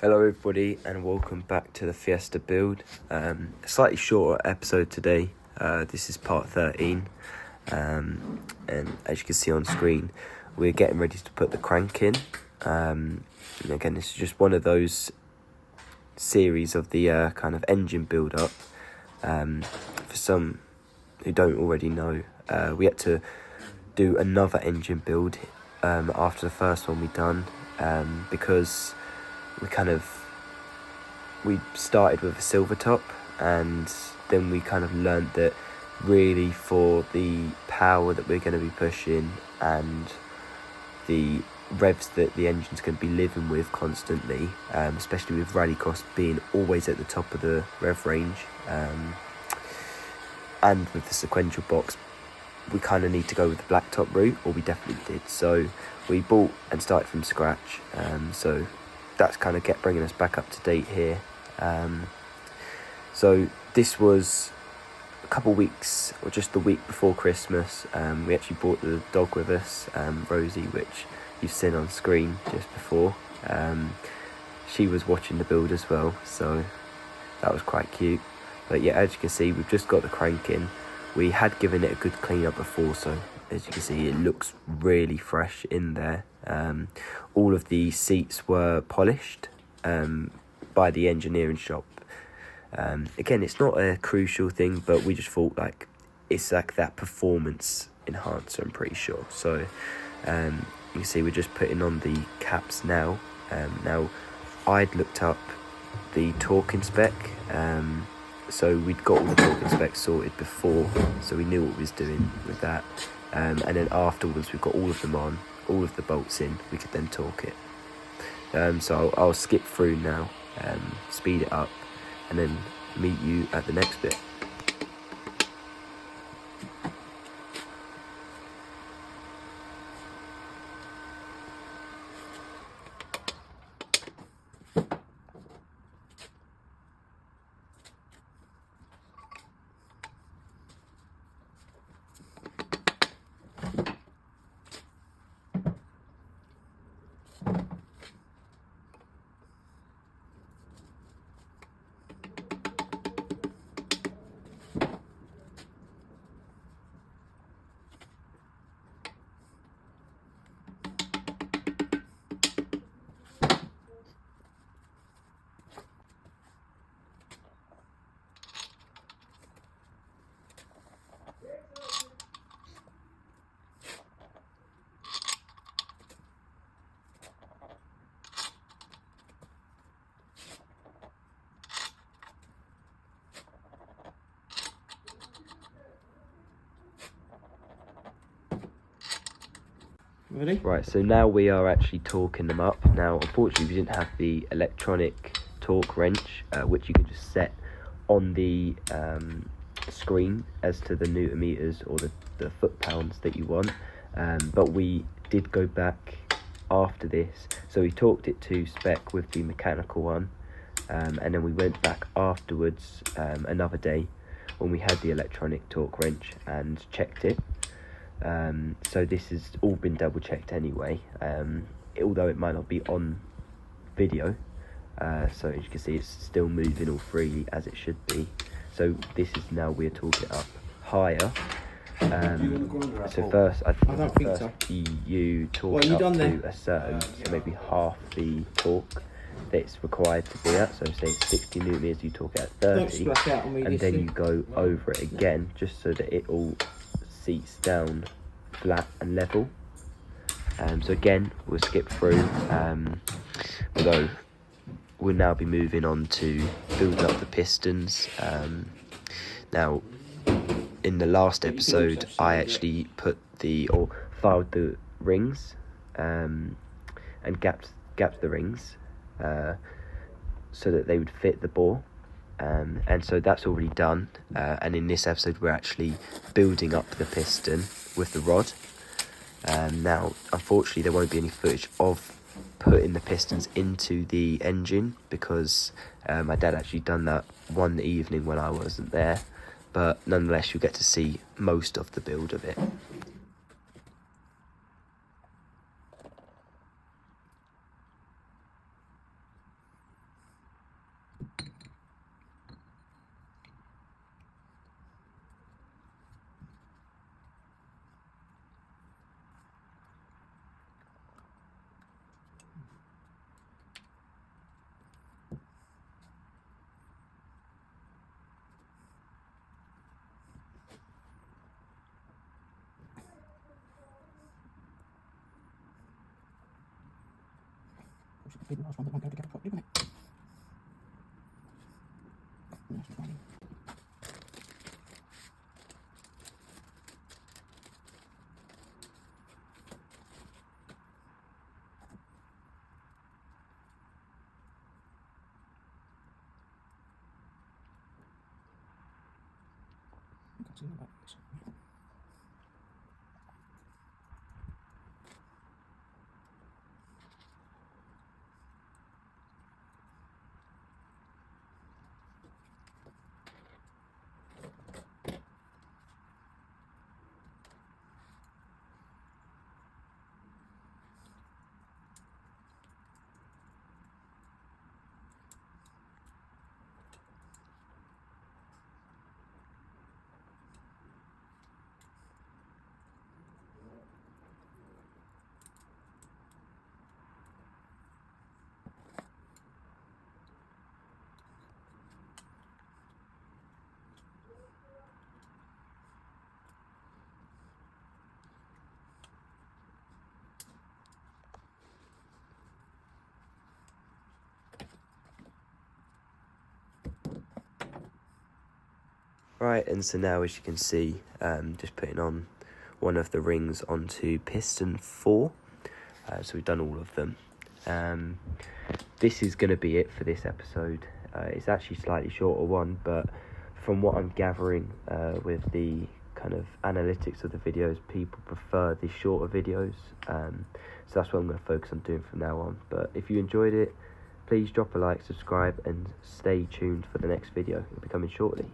Hello everybody and welcome back to the Fiesta build. A slightly shorter episode today. This is part 13 and as you can see on screen we're getting ready to put the crank in. And again, this is just one of those series of the kind of engine build up. For some who don't already know, we had to do another engine build after the first one we done because we started with a silver top, and then we kind of learnt that really for the power that we're going to be pushing and the revs that the engine's going to be living with constantly, especially with rallycross being always at the top of the rev range, and with the sequential box, we kind of need to go with the blacktop route, or we definitely did. So we bought and started from scratch. So that's kind of bringing us back up to date here. So this was a couple of weeks, or just the week before Christmas. We actually brought the dog with us, Rosie, which you've seen on screen just before. She was watching the build as well, so that was quite cute. But yeah, as you can see, we've just got the crank in. We had given it a good clean up before, so as you can see, it looks really fresh in there. All of the seats were polished by the engineering shop. Again, it's not a crucial thing, but we just thought it's like that performance enhancer, I'm pretty sure. So you can see we're just putting on the caps now. Now I'd looked up the torquing spec, so we'd got all the torquing specs sorted before, so we knew what we was doing with that. And then afterwards we've got all of them on, all of the bolts in, we could then torque it. So I'll skip through now, speed it up, and then meet you at the next bit. Ready? Right, so now we are actually torquing them up. Now, unfortunately, we didn't have the electronic torque wrench, which you can just set on the screen as to the newton meters or the foot pounds that you want. But we did go back after this, so we torqued it to spec with the mechanical one, and then we went back afterwards another day when we had the electronic torque wrench and checked it. So this has all been double checked anyway, although it might not be on video. So as you can see, it's still moving all freely as it should be. So this is now we're torquing it up higher. So first, you torque up to a certain, so maybe half the torque that it's required to be at. So say it's 60 newton meters, you torque it at 30, and then you go over it again just so that it all seats down flat and level. So again, we'll skip through, although we'll now be moving on to build up the pistons. Now in the last episode I actually filed the rings and gapped the rings so that they would fit the bore. And so that's already done, and in this episode we're actually building up the piston with the rod. Now unfortunately there won't be any footage of putting the pistons into the engine because my dad actually done that one evening when I wasn't there, but nonetheless you'll get to see most of the build of it. Which will be the last one that won't go together properly, won't it? Nice and grinding. Got some like this. Right, and so now as you can see, just putting on one of the rings onto piston 4. So we've done all of them. This is going to be it for this episode. It's actually a slightly shorter one, but from what I'm gathering with the kind of analytics of the videos, people prefer the shorter videos. So that's what I'm going to focus on doing from now on. But if you enjoyed it, please drop a like, subscribe, and stay tuned for the next video. It'll be coming shortly.